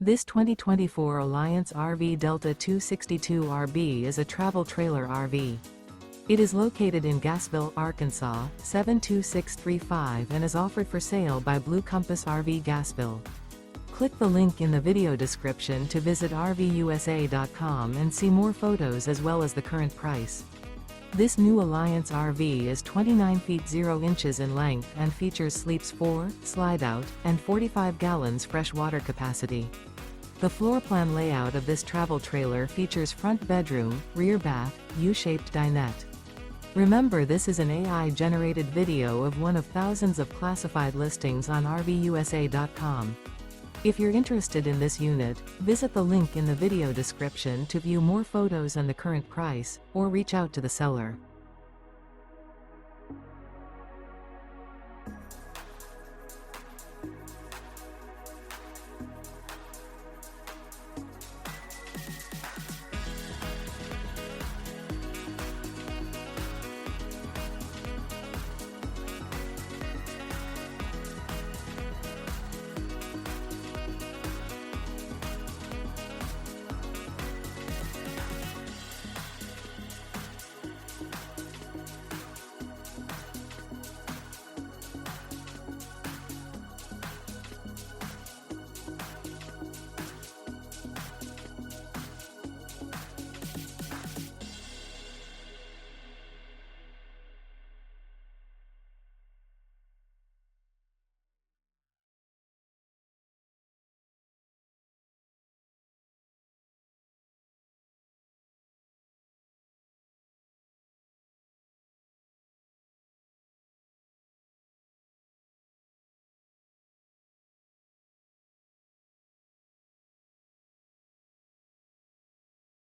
This 2024 Alliance RV Delta 262RB is a travel trailer RV. It is located in Gassville, Arkansas, 72635 and is offered for sale by Blue Compass RV Gassville. Click the link in the video description to visit RVUSA.com and see more photos as well as the current price. This new Alliance RV is 29 feet 0 inches in length and features sleeps 4, slide-out, and 45 gallons fresh water capacity. The floor plan layout of this travel trailer features front bedroom, rear bath, U-shaped dinette. Remember, this is an AI-generated video of one of thousands of classified listings on RVUSA.com. If you're interested in this unit, visit the link in the video description to view more photos and the current price, or reach out to the seller.